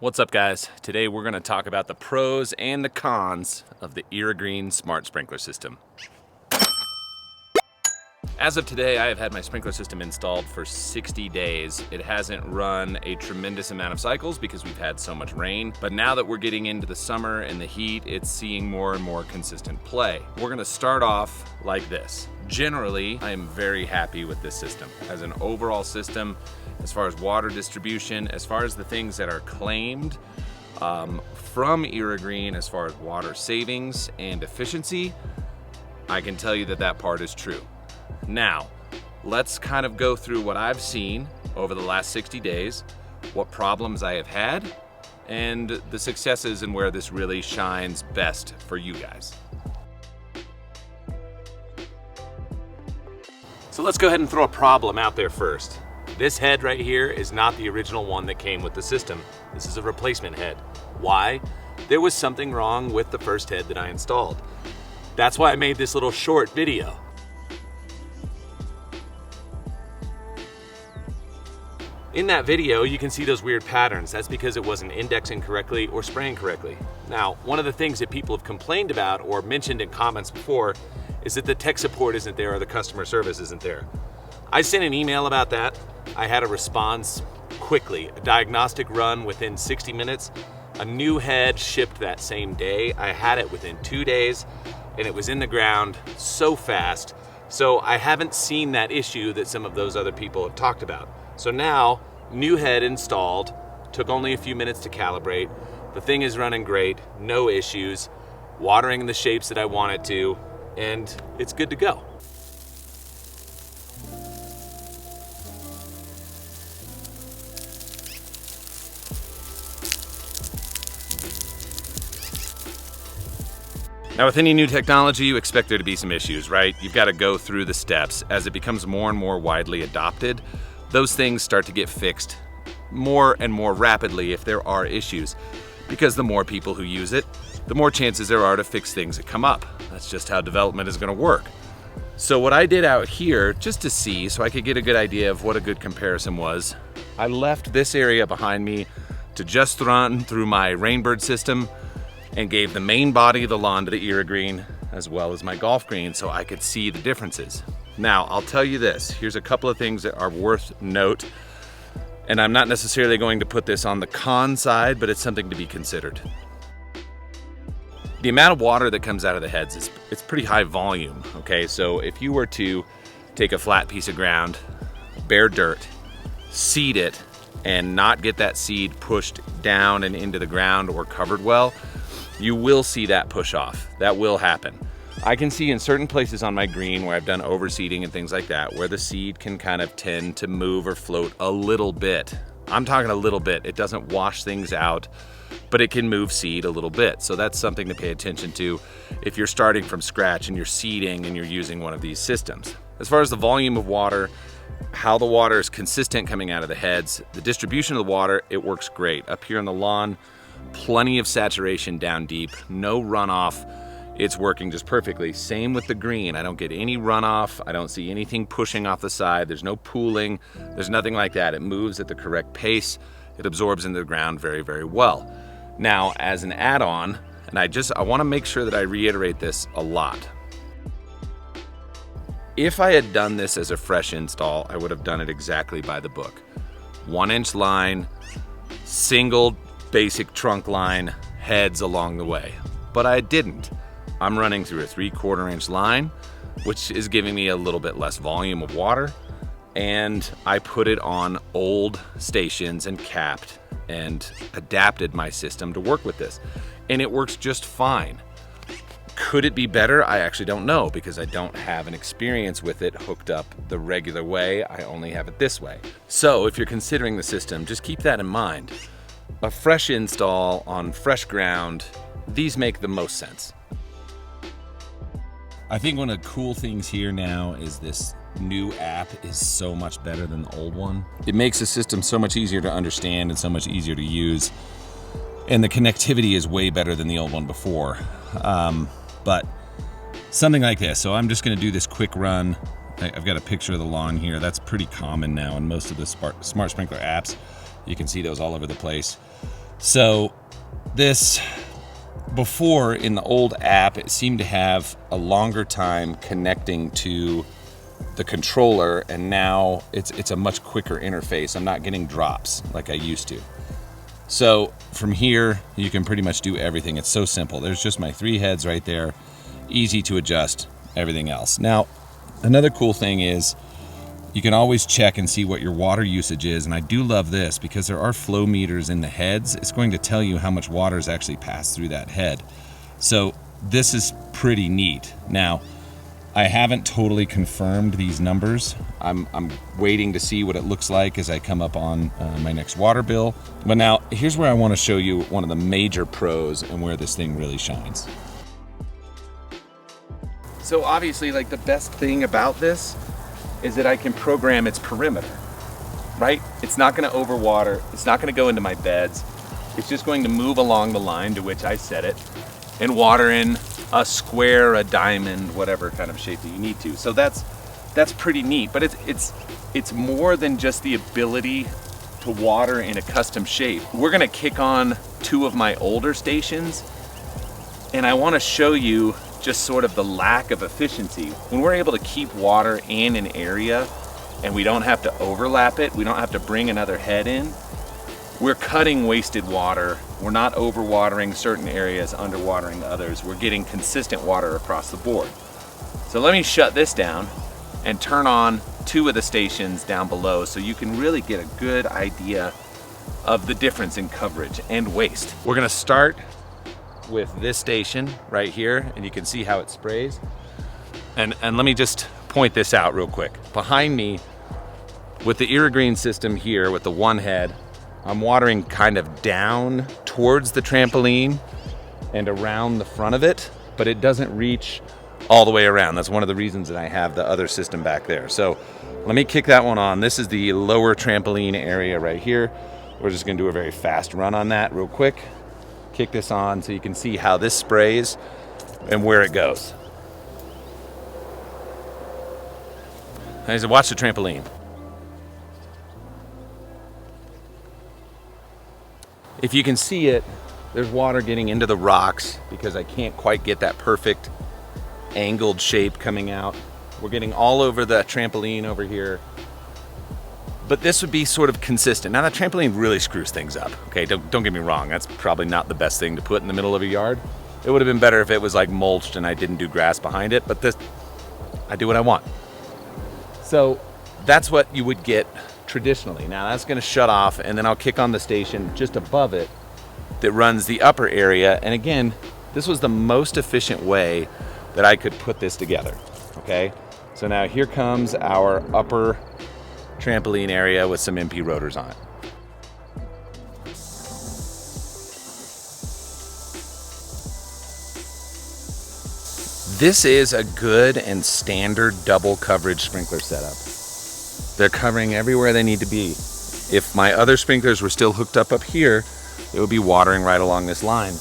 What's up, guys? Today we're going to talk about the pros and the cons of the Irrigreen smart sprinkler system. As of today, I have had my sprinkler system installed for 60 days. It hasn't run a tremendous amount of cycles because we've had so much rain, but now that we're getting into the summer and the heat, it's seeing more and more consistent play. We're gonna start off like this. Generally, I am very happy with this system. As an overall system, as far as water distribution, as far as the things that are claimed from Irrigreen, as far as water savings and efficiency, I can tell you that that part is true. Now, let's kind of go through what I've seen over the last 60 days, what problems I have had, and the successes and where this really shines best for you guys. So let's go ahead and throw a problem out there first. This head right here is not the original one that came with the system. This is a replacement head. Why? There was something wrong with the first head that I installed. That's why I made this little short video. In that video, you can see those weird patterns. That's because it wasn't indexing correctly or spraying correctly. Now, one of the things that people have complained about or mentioned in comments before is that the tech support isn't there or the customer service isn't there. I sent an email about that. I had a response quickly, a diagnostic run within 60 minutes. A new head shipped that same day. I had it within 2 days and it was in the ground so fast. So I haven't seen that issue that some of those other people have talked about. So now, new head installed, took only a few minutes to calibrate. The thing is running great, no issues, watering in the shapes that I want it to, and it's good to go. Now, with any new technology, you expect there to be some issues, right? You've got to go through the steps. As it becomes more and more widely adopted, those things start to get fixed more and more rapidly if there are issues, because the more people who use it, the more chances there are to fix things that come up. That's just how development is going to work. So what I did out here, just to see, so I could get a good idea of what a good comparison was, I left this area behind me to just run through my Rainbird system and gave the main body of the lawn to the Irrigreen as well as my golf green so I could see the differences. Now, I'll tell you this, here's a couple of things that are worth note, and I'm not necessarily going to put this on the con side, but it's something to be considered. The amount of water that comes out of the heads it's pretty high volume, okay? So if you were to take a flat piece of ground, bare dirt, seed it, and not get that seed pushed down and into the ground or covered well, you will see that push off. That will happen. I can see in certain places on my green where I've done overseeding and things like that, where the seed can kind of tend to move or float a little bit. I'm talking a little bit. It doesn't wash things out, but it can move seed a little bit. So that's something to pay attention to if you're starting from scratch and you're seeding and you're using one of these systems. As far as the volume of water, how the water is consistent coming out of the heads, the distribution of the water, it works great. Up here on the lawn, plenty of saturation down deep, no runoff. It's working just perfectly. Same with the green. I don't get any runoff. I don't see anything pushing off the side. There's no pooling. There's nothing like that. It moves at the correct pace. It absorbs into the ground very, very well. Now, as an add-on, and I want to make sure that I reiterate this a lot. If I had done this as a fresh install, I would have done it exactly by the book. 1-inch line, single basic trunk line, heads along the way. But I didn't. I'm running through a 3/4 inch line, which is giving me a little bit less volume of water. And I put it on old stations and capped and adapted my system to work with this. And it works just fine. Could it be better? I actually don't know because I don't have an experience with it hooked up the regular way. I only have it this way. So if you're considering the system, just keep that in mind. A fresh install on fresh ground, these make the most sense. I think one of the cool things here now is this new app is so much better than the old one. It makes the system so much easier to understand and so much easier to use. And the connectivity is way better than the old one before. But something like this. So I'm just gonna do this quick run. I've got a picture of the lawn here. That's pretty common now in most of the smart sprinkler apps. You can see those all over the place. So this, before in the old app, it seemed to have a longer time connecting to the controller, and now it's a much quicker interface. I'm not getting drops like I used to. So from here, you can pretty much do everything. It's so simple. There's just my 3 heads right there, easy to adjust everything else. Now, another cool thing is you can always check and see what your water usage is, and I do love this because there are flow meters in the heads. It's going to tell you how much water is actually passed through that head. So this is pretty neat. Now, I haven't totally confirmed these numbers. I'm waiting to see what it looks like as I come up on my next water bill. But now, here's where I want to show you one of the major pros and where this thing really shines. So obviously, like, the best thing about this is that I can program its perimeter, right? It's not gonna overwater, it's not gonna go into my beds. It's just going to move along the line to which I set it and water in a square, a diamond, whatever kind of shape that you need to. So that's pretty neat, but it's more than just the ability to water in a custom shape. We're gonna kick on 2 of my older stations, and I wanna show you just sort of the lack of efficiency. When we're able to keep water in an area and we don't have to overlap it, we don't have to bring another head in, we're cutting wasted water. We're not overwatering certain areas, underwatering others. We're getting consistent water across the board. So let me shut this down and turn on 2 of the stations down below so you can really get a good idea of the difference in coverage and waste. We're gonna start with this station right here, and you can see how it sprays. And let me just point this out real quick. Behind me, with the Irrigreen system here with the 1 head, I'm watering kind of down towards the trampoline and around the front of it, but it doesn't reach all the way around. That's one of the reasons that I have the other system back there. So let me kick that one on. This is the lower trampoline area right here. We're just gonna do a very fast run on that real quick. Kick this on so you can see how this sprays and where it goes. As I watch the trampoline. If you can see it, there's water getting into the rocks because I can't quite get that perfect angled shape coming out. We're getting all over the trampoline over here. But this would be sort of consistent. Now, that trampoline really screws things up, okay? Don't get me wrong, that's probably not the best thing to put in the middle of a yard. It would have been better if it was like mulched and I didn't do grass behind it, but this, I do what I want. So that's what you would get traditionally. Now that's gonna shut off, and then I'll kick on the station just above it that runs the upper area. And again, this was the most efficient way that I could put this together, okay? So now here comes our upper trampoline area with some MP rotors on it. This is a good and standard double coverage sprinkler setup. They're covering everywhere they need to be. If my other sprinklers were still hooked up here, it would be watering right along this line.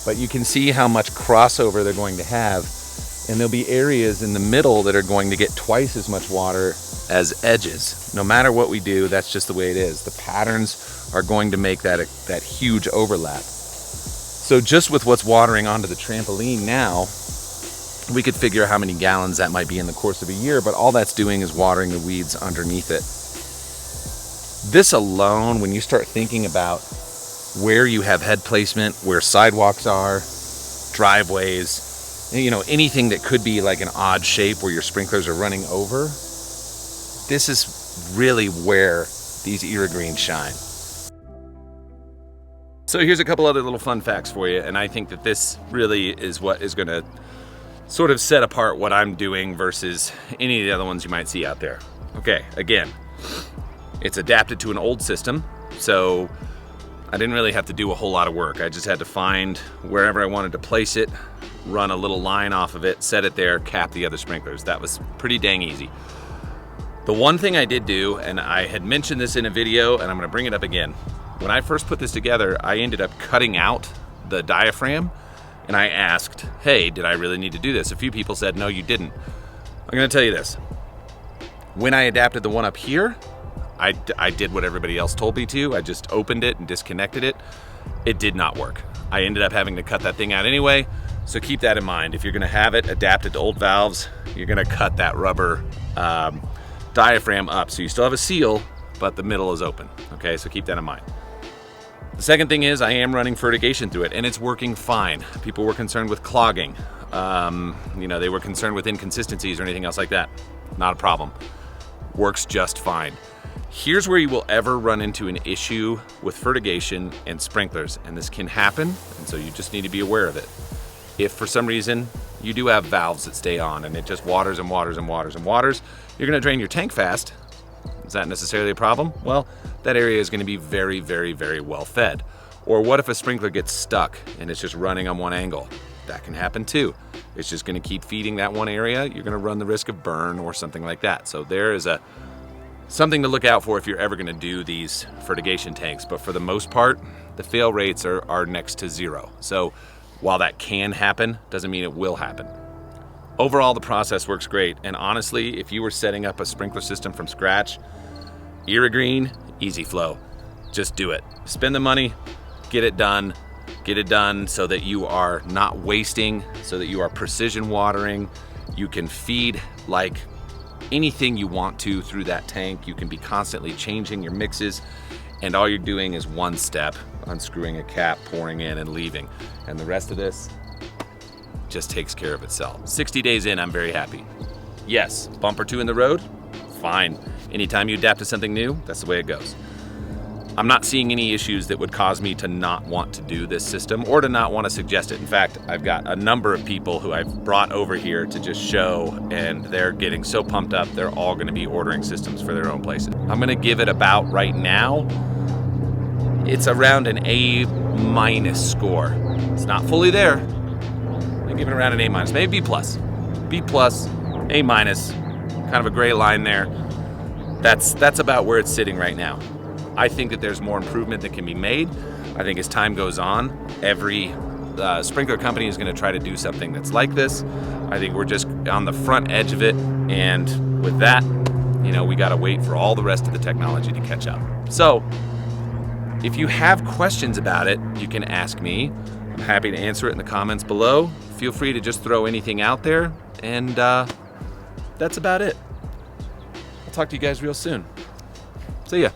But you can see how much crossover they're going to have, and there'll be areas in the middle that are going to get twice as much water as edges. No matter what we do, that's just the way it is. The patterns are going to make that huge overlap. So just with what's watering onto the trampoline now, we could figure how many gallons that might be in the course of a year, but all that's doing is watering the weeds underneath it. This alone, when you start thinking about where you have head placement, where sidewalks are, driveways, you know, anything that could be like an odd shape where your sprinklers are running over, this is really where these Irrigreen shine. So here's a couple other little fun facts for you, and I think that this really is what is gonna sort of set apart what I'm doing versus any of the other ones you might see out there. Okay, again, it's adapted to an old system, so I didn't really have to do a whole lot of work. I just had to find wherever I wanted to place it, run a little line off of it, set it there, cap the other sprinklers. That was pretty dang easy. The one thing I did do, and I had mentioned this in a video, and I'm gonna bring it up again. When I first put this together, I ended up cutting out the diaphragm, and I asked, hey, did I really need to do this? A few people said, no, you didn't. I'm gonna tell you this. When I adapted the one up here, I did what everybody else told me to. I just opened it and disconnected it. It did not work. I ended up having to cut that thing out anyway, so keep that in mind. If you're gonna have it adapted to old valves, you're gonna cut that rubber diaphragm up. So you still have a seal, but the middle is open, okay? So keep that in mind. The second thing is I am running irrigation through it, and it's working fine. People were concerned with clogging. You know, they were concerned with inconsistencies or anything else like that. Not a problem. Works just fine. Here's where you will ever run into an issue with fertigation and sprinklers, and this can happen, and so you just need to be aware of it. If for some reason you do have valves that stay on and it just waters and waters and waters and waters, you're gonna drain your tank fast. Is that necessarily a problem? Well, that area is gonna be very, very, very well fed. Or what if a sprinkler gets stuck and it's just running on one angle? That can happen too. It's just gonna keep feeding that one area. You're gonna run the risk of burn or something like that. So there is something to look out for if you're ever gonna do these fertigation tanks. But for the most part, the fail rates are next to zero. So while that can happen, doesn't mean it will happen. Overall, the process works great. And honestly, if you were setting up a sprinkler system from scratch, Irrigreen, easy flow. Just do it. Spend the money, get it done so that you are not wasting, so that you are precision watering. You can feed like anything you want to through that tank. You can be constantly changing your mixes, and all you're doing is one step, unscrewing a cap, pouring in and leaving. And the rest of this just takes care of itself. 60 days in, I'm very happy. Yes, bump or two in the road, fine. Anytime you adapt to something new, that's the way it goes. I'm not seeing any issues that would cause me to not want to do this system or to not want to suggest it. In fact, I've got a number of people who I've brought over here to just show, and they're getting so pumped up, they're all gonna be ordering systems for their own places. I'm gonna give it about, right now, it's around an A- score. It's not fully there. I give it around an A-, maybe B+. B+, A-, kind of a gray line there. That's about where it's sitting right now. I think that there's more improvement that can be made. I think as time goes on, every sprinkler company is gonna try to do something that's like this. I think we're just on the front edge of it, and with that, you know, we gotta wait for all the rest of the technology to catch up. So, if you have questions about it, you can ask me. I'm happy to answer it in the comments below. Feel free to just throw anything out there, and that's about it. I'll talk to you guys real soon. See ya.